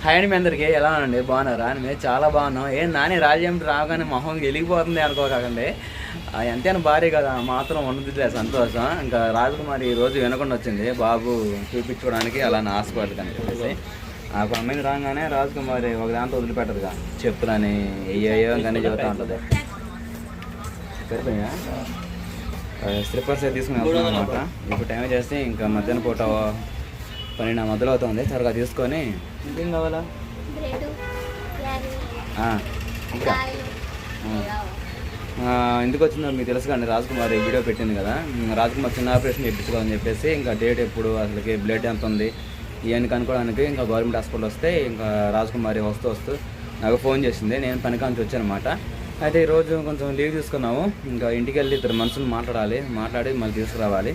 Hi అండి మీ అందరికీ ఎలా ఉండండి, బాగున్నారా? మేము చాలా బాగున్నాం. ఏం నాని రాజ్యం రాగానే మొహం వెలిగిపోతుంది అనుకోకండి, ఎంతైనా భారీ కదా మాత్రం ఉన్నదిలే సంతోషం. ఇంకా రాజకుమారి ఈరోజు వినకుండా వచ్చింది బాబు చూపించుకోవడానికి అలా నా హాస్పిటల్కి అని చెప్పేసి. ఆ అమ్మాయిని రాగానే రాజకుమారి ఒక దాంతో వదిలిపెట్టదుగా, చెప్పులని అయ్యో కానీ చెబుతూ ఉంటుంది. సరిపోయా స్లిప్పర్స్ తీసుకుని వెళ్తున్నాం అనమాట. ఇప్పుడు టైం చేస్తే ఇంకా మధ్యాహ్నం పూట 12 మొదలవుతుంది. త్వరగా తీసుకొని ఇంకేం కావాలా ఇంకా ఎందుకు వచ్చిందో మీకు తెలుసు కానీ రాజకుమారి వీడియో పెట్టింది కదా, రాజకుమారి చిన్న ఆపరేషన్ చేయించుకోవాలని చెప్పేసి. ఇంకా డేట్ ఎప్పుడు, అసలుకి బ్లడ్ ఎంత ఉంది ఇవన్నీ కనుక్కోవడానికి ఇంకా గవర్నమెంట్ హాస్పిటల్ వస్తే ఇంకా రాజకుమారి వస్తూ నాకు ఫోన్ చేసింది. నేను పనికాంచి వచ్చానమాట. అయితే ఈరోజు కొంచెం లీవ్ తీసుకున్నాము. ఇంకా ఇంటికి వెళ్ళి 2 మనుషులు మాట్లాడి మళ్ళీ తీసుకురావాలి.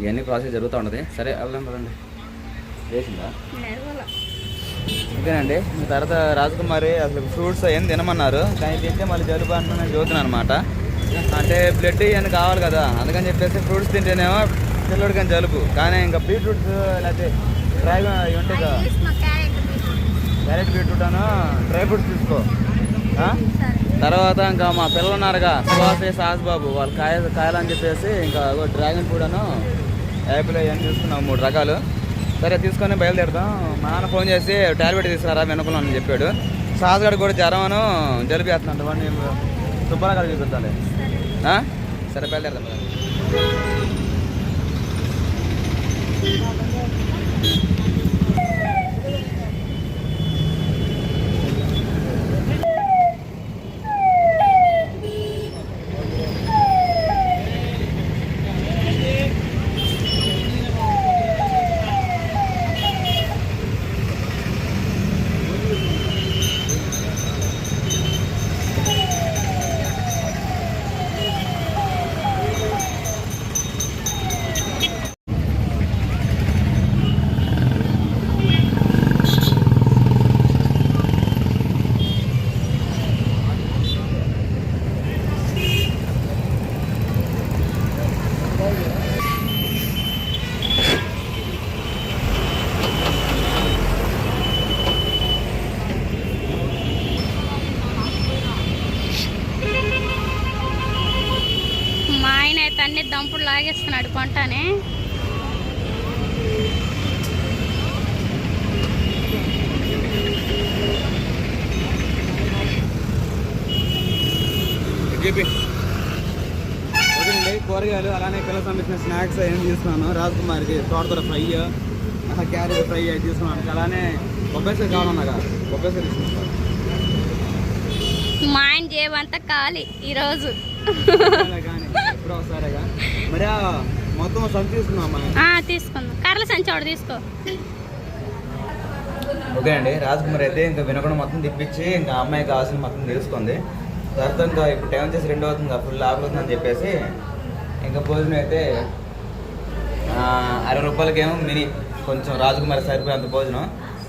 ఇవన్నీ ప్రాసెస్ జరుగుతూ ఉంటుంది. సరే వెళ్దాం కదండి. చేసిందా? ఓకేనండి. తర్వాత రాజకుమారి అసలు ఫ్రూట్స్ ఏం తినమన్నారు, కానీ తింటే మళ్ళీ జలుబు అంటున్నా నేను చదువుతున్నాను అనమాట. అంటే బ్లడ్ ఇవన్నీ కావాలి కదా, అందుకని చెప్పేసి ఫ్రూట్స్ తింటేనేమో పిల్లడికి అని జలుబు. కానీ ఇంకా బీట్రూట్స్ లేకపోతే డ్రాగన్ ఇవి ఉంటాయి కదా, క్యారెట్ బీట్రూట్ అను డ్రై ఫ్రూట్స్ తీసుకో. తర్వాత ఇంకా మా పిల్లలు ఉన్నారుగా, సాస్ బాబు వాళ్ళు కాయాలని చెప్పేసి ఇంకా డ్రాగన్ ఫ్రూట్ అను యాపిల్ ఇవన్నీ తీసుకున్నాం 3 రకాలు. సరే తీసుకొని బయలుదేరుతాం. మా నాన్న ఫోన్ చేసి టాబ్లెట్ తీసుకురా వెనుకలు అని చెప్పాడు. సాస్గడ్ కూడా జ్వరమను జలుబు వేస్తున్నాడు. వాడిని శుభ్రంగా చూపించాలి. సరే బయలుదేరుతాం. అన్ని దంపుడు లాగేస్తున్నాడు కొంటానే. కూరగాయలు అలానే పిల్లలు సంబంధించిన స్నాక్స్ ఏం తీసుకున్నాను. రాజకుమారికి తోటకూర ఫ్రై, క్యారెట్ ఫ్రై అవి తీసుకున్నాను. అలానే బొబ్బేసరి కావాలన్నాగా బొబ్బేసరి తీసుకున్నాను. మా ఆయన జేబంతా ఖాళీ ఈరోజు. ఎప్పుడో ఒకసారిగా మరి మొత్తం సంచి తీసుకున్నామా? తీసుకుందాం. కర్రల సంచి ఒకటి తీసుకో. ఓకే అండి. రాజకుమారి అయితే ఇంకా వినకుండా మొత్తం తిప్పించి ఇంకా అమ్మాయి కావాల్సిన మొత్తం తెలుసుకుంది. తర్వాత ఇంకా ఇప్పుడు టైం వచ్చేసి 2 అవుతుంది, ఫుల్ ఆగుతుంది అని చెప్పేసి ఇంకా భోజనం అయితే 60 రూపాయలకేమో మినీ కొంచెం రాజకుమారి సరిపోయేంత భోజనం.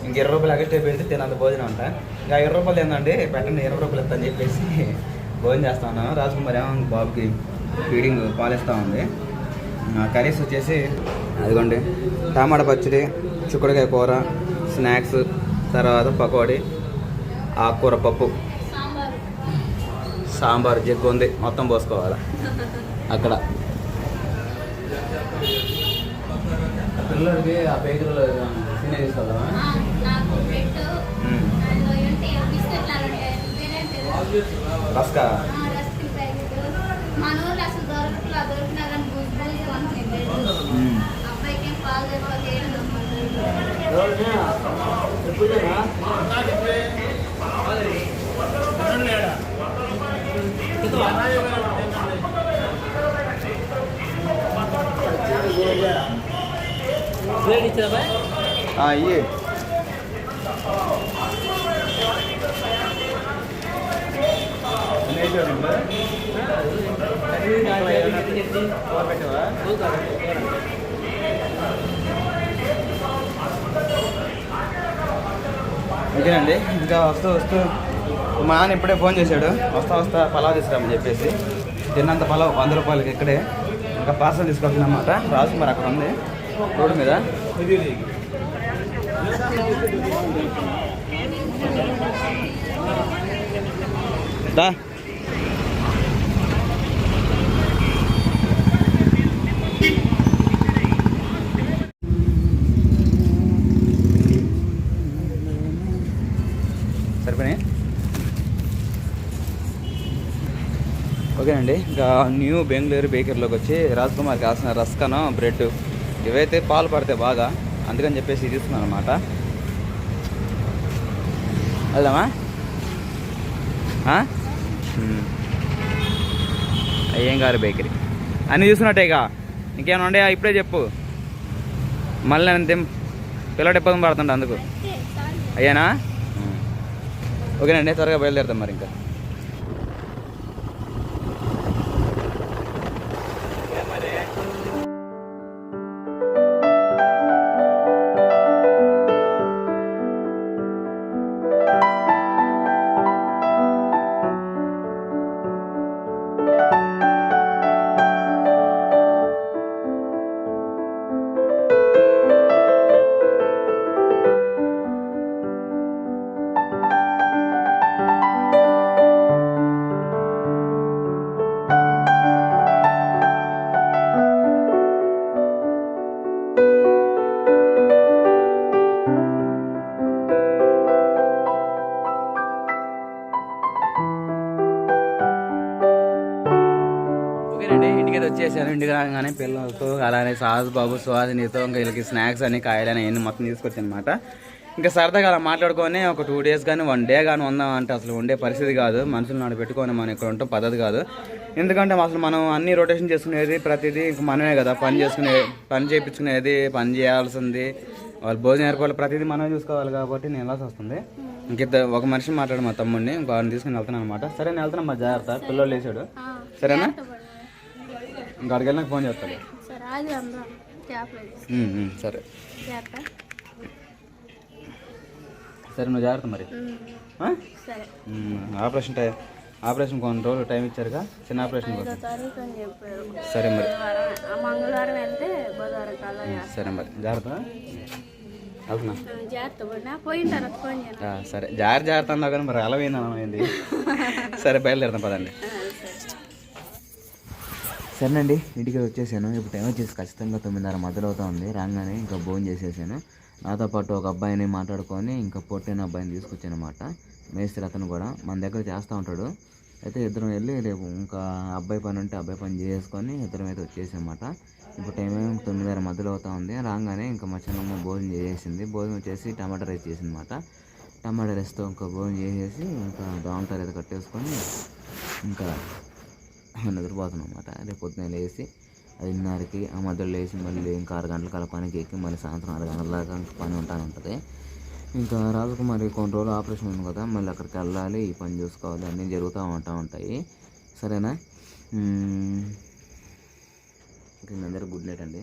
ఇంక 20 రూపాయలు అగస్టే పెడితే తినంత భోజనం అంట. ఇంకా 20 రూపాయలు ఏందండి పెట్టండి, 20 రూపాయలు ఇస్తా అని చెప్పేసి భోజనం చేస్తా ఉన్నాను. రాజకుమారి ఏమో బాబుకి ఫీడింగ్ పాలిస్తూ ఉంది. కర్రీస్ వచ్చేసి అదిగోండి టమాటా పచ్చడి, చిక్కుడుకాయ కూర, స్నాక్స్, తర్వాత పకోడీ, ఆకుకూర పప్పు, సాంబార్ జగ్గు ఉంది. మొత్తం పోసుకోవాలి అక్కడ. పిల్లలకి ఆ బేకరీలో తినే తీసుకెళ్దామా? రస్కా ఇయ్యి ఓకేనండి. ఇంకా వస్తూ మా నాన్న ఇప్పుడే ఫోన్ చేశాడు, వస్తా పలావ్ తీసుకురామని చెప్పేసి. తిన్నంత పలావ్ 100 రూపాయలకి ఇక్కడే. ఇంకా పార్సల్ తీసుకొచ్చిందన్నమాట. రాజకుమారి అక్కడ ఉంది రోడ్డు మీద. దా సరిపోయి ఓకేనండి. ఇంకా న్యూ బెంగళూరు బేకరీలోకి వచ్చి రాజ్కుమార్ కాసిన రస్కను బ్రెడ్ ఇవైతే పాలు పడతాయి బాగా, అందుకని చెప్పేసి తీసుకున్నాను అనమాట. వెళ్దామా? అయ్యంగారు బేకరీ అన్నీ చూసుకున్నట్టేగా, ఇంకేమైనా ఉండయా ఇప్పుడే చెప్పు, మళ్ళీ నేను పిల్లడు ఇబ్బంది పడుతుంటా అందుకు. అయ్యానా? ఓకేనండి, త్వరగా బయలుదేరుతాం మరి. ఇంకా ఇంటికి వచ్చేసాను. ఇంటికి రాగానే పిల్లలతో అలానే సాహస్ బాబు సుహాసినితో ఇంకా వీళ్ళకి స్నాక్స్ అని కాయలని అవన్నీ మొత్తం తీసుకొచ్చాను అనమాట. ఇంకా సరదాగా అలా మాట్లాడుకొని ఒక 2 days కానీ 1 day కానీ ఉందాం అంటే అసలు ఉండే పరిస్థితి కాదు. మనుషులు నాడు పెట్టుకొని మనం ఇక్కడ ఉంటాం పద్ధతి కాదు. ఎందుకంటే అసలు మనం అన్ని రొటేషన్ చేసుకునేది ప్రతిదీ ఇంక మనమే కదా, పని చేయించుకునేది, పని చేయాల్సింది, వాళ్ళు భోజనం ఏర్పాటు ప్రతిదీ మనమే చూసుకోవాలి. కాబట్టి నేను వెళ్ళాల్సి వస్తుంది. ఒక మనిషిని మాట్లాడు మా తమ్ముడిని, ఇంకో వాడిని తీసుకుని వెళ్తున్నాను అనమాట. సరే నేను వెళ్తున్నా, మా జాగ్రత్త, పిల్లలు వేసాడు సరేనా? ఇంకా అక్కడికి వెళ్ళినాక ఫోన్ చేస్తాను. సరే సరే, నువ్వు జాగ్రత్త మరి. ఆపరేషన్ కొన్ని రోజులు టైం ఇచ్చారుగా, చిన్న ఆపరేషన్ కోసం. సరే మరి, సరే మరి జాగ్రత్త. అవునా? సరే జాగ్రత్త అన్నావు కానీ మరి అలా ఏంది. సరే బయలుదేరుతాం పదండి. సరేనండి, ఇంటికి వచ్చేసాను. ఇప్పుడు టైం వచ్చేసి ఖచ్చితంగా 9:30 మధ్యలో అవుతా ఉంది. రాగానే ఇంకా భోజనం చేసేసాను. నాతో పాటు ఒక అబ్బాయిని మాట్లాడుకొని ఇంకా పొట్టిన అబ్బాయిని తీసుకొచ్చాను అనమాట. మేస్త్రి అతను కూడా మన దగ్గర చేస్తూ ఉంటాడు. అయితే ఇద్దరం వెళ్ళి రేపు ఇంకా అబ్బాయి పని ఉంటే అబ్బాయి పని చేసుకొని ఇద్దరం అయితే వచ్చేసామన్నమాట. ఇప్పుడు టైం 9:30 మధ్యలో అవుతా ఉంది. రాగానే ఇంకా మా చిన్నమ్మ భోజనం చేసేసింది. భోజనం చేసి టమాటా రైస్ చేసింది అనమాట. టమాటా రైస్తో ఇంకా భోజనం చేసేసి ఇంకా దోమతారు అయితే కట్టేసుకొని ఇంకా నిద్రపోతున్నాం అనమాట. రేపు పొద్దున్న లేచి 5:30కి ఆ మధ్యలో లేచి మళ్ళీ ఇంకా 6 గంటలకు అలా పనికి ఎక్కి మళ్ళీ సాయంత్రం 6 గంటల దాకా పని ఉంటానే ఉంటుంది. ఇంకా రాజకుమారి కొన్ని రోజులు ఆపరేషన్ ఉంది కదా, మళ్ళీ అక్కడికి వెళ్ళాలి, ఈ పని చూసుకోవాలి, అన్నీ జరుగుతూ ఉంటాయి. సరేనా? ఇంకా అందరూ గుడ్ నైట్ అండి.